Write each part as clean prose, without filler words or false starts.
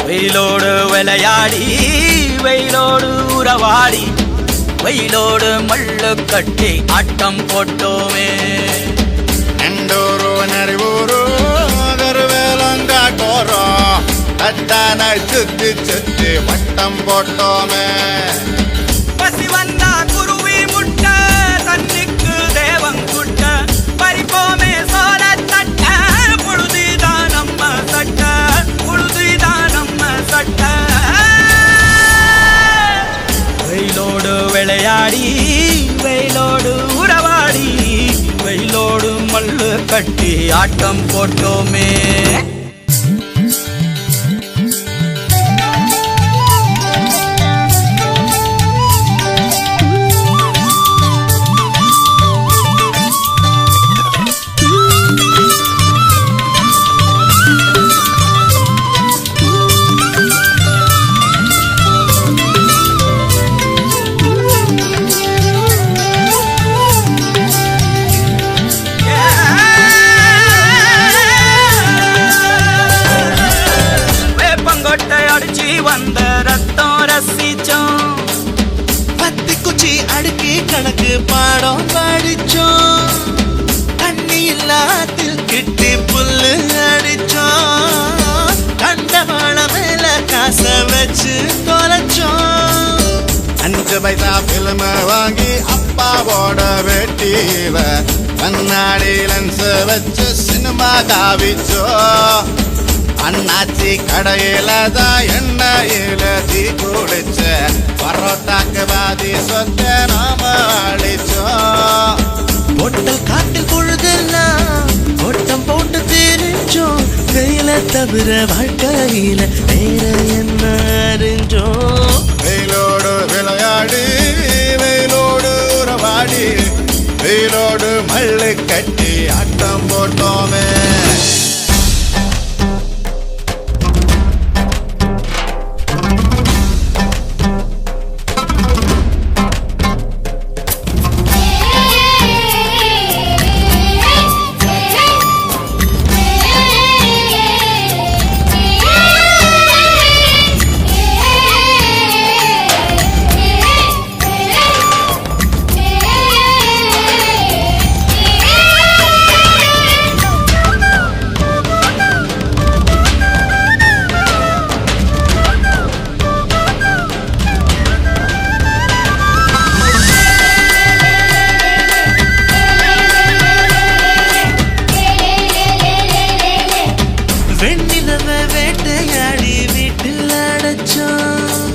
வெயிலோடு விளையாடி வெயிலோடு உறவாடி வெயிலோடு மல்லு கட்டி ஆட்டம் போட்டோமே. நெண்டூரு நரிவூரு கருவேலங்காட்டோரோ தட்டானாய் சுத்தி சுத்தி வட்டம் போட்டோமே. பசி வந்தா குருவி முட்ட தண்ணிக்கு தேவங்குட்ட பறிப்போமே சோழ தட்ட புழுதிதான் நம்ம சட்ட புழுதிதான் நம்ம சட்ட. வெயிலோடு விளையாடி வெயிலோடு உறவாடி வெயிலோடு மல்லு கட்டி ஆட்டம் போட்டோமே. வந்த ரத்தம் ரசிச்சோம் பத்தி குச்சி அடுக்கி கணக்கு பாடம் படிச்சோம். தண்ணி இல்லாத்தில் கிட்டி புல்லு அடிச்சோம். கண்டவாள மேல காச வச்சு தொலைச்சோம். 5 பைசா பிலிம வாங்கி அப்பாவோட வெட்டியில கண்ணாடி லென்ஸ் வச்சு சினிமா காவிச்சோ. அண்ணாச்சி கடையில தான் எண்ணெயில தீ குடிச்ச பரோட்டாக்கு பாதி சொத்த நாம அடிச்சோம். பொட்டல் காட்டில் பொழுதெல்லாம் ஓட்டம் போட்டு தெரிஞ்சோம். கையில தவிர வாழ்க்கையில வேற என்ன அறிஞ்சோம். வெயிலோடு விளையாடி வெயிலோடு உறவாடி வெயிலோடு மல்லு கட்டி ஆட்டம் போட்டோமே. வெண்ணிலவை வேட்டையாடி வீட்டில் அடைச்சோம்.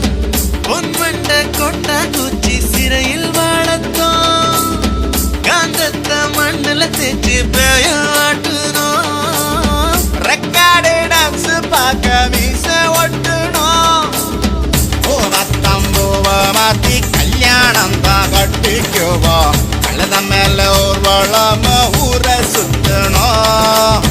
பொன்வண்ட கொட்டா குச்சி சிறையில் வாழத்தோம். காந்தத்தை மண்ணில் தேய்ச்சி பேயாட்டுனோம். ரெக்கார்டு டான்ஸ் பார்க்க மீச ஒட்டுனோம். பூவத்தம்பூவ மாத்தி கல்யாணம் தான் கட்டிக்குவோம். கழுத மேல ஊர்வலம் ஊரை சுத்தணும்.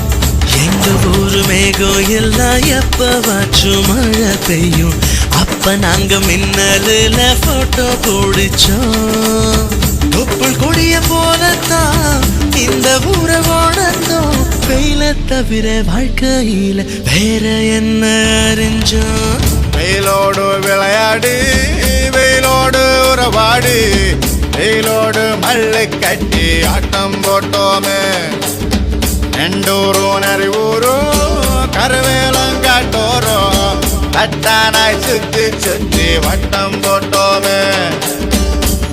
எங்க ஊரு மேகம் எல்லாம் எப்பவாச்சும் மழை பெய்யும். அப்ப நாங்க மின்னலுல போட்டோ பிடிச்சோம். தொப்புள் கொடிய போலத்தான் இந்த ஊரை ஓடத்தோம். வெயில தவிர வாழ்க்கையில வேற என்ன அறிஞ்சோம். வெயிலோடு விளையாடி வெயிலோடு உறவாடி வெயிலோடு மல்லு கட்டி ஆட்டம் போட்டோமே. நெண்டூரு நரிவூரு கருவேலங்காட்டோரோ தட்டானாய் சுத்தி சுத்தி வட்டம் போட்டோமே.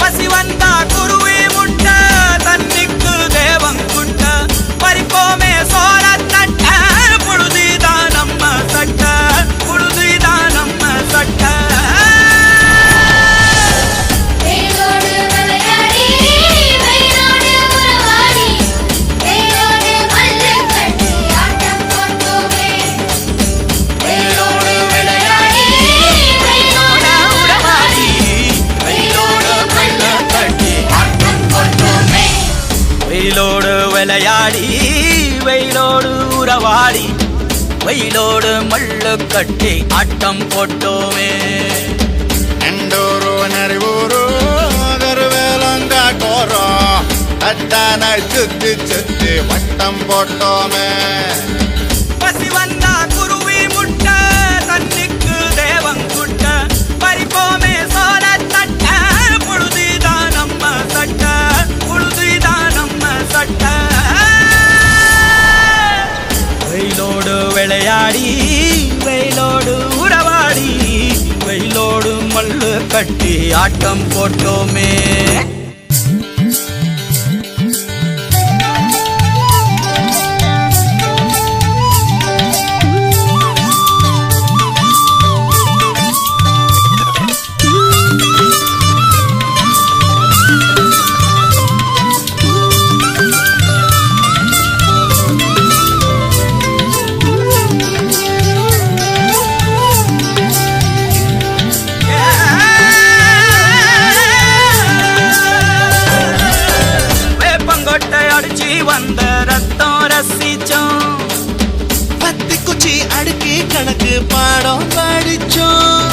பசி வந்தா குருவி முட்ட தண்ணிக்கு தேவங்குட்ட பறிப்போமே சோழ தட்ட புழுதிதான் நம்ம சட்ட புழுதிதான் நம்ம சட்ட. வெயிலோடு விளையாடி வெயிலோடு உறவாடி வெயிலோடு மல்லு கட்டி ஆட்டம் போட்டோமே. வெயிலோடு விளையாடி வெயிலோடு உறவாடி வெயிலோடு மல்லு கட்டி ஆட்டம் போட்டோமே. வெயிலோடு விளையாடி வெயிலோடு உறவாடி வெயிலோடு மல்லு கட்டி ஆட்டம் போட்டோமே. நெண்டூரு நரிவூரு கருவேலங்காட்டோரோ தட்டானாய் சுத்தி சுத்தி வட்டம் போட்டோமே. பசி வந்தா குருவி முட்ட தண்ணிக்கு கட்டி ஆட்டம் போட்டோமே. வந்த ரத்தம் ரசிச்சோம், பத்தி குச்சி அடுக்கி கணக்கு பாடம் படிச்சோம்.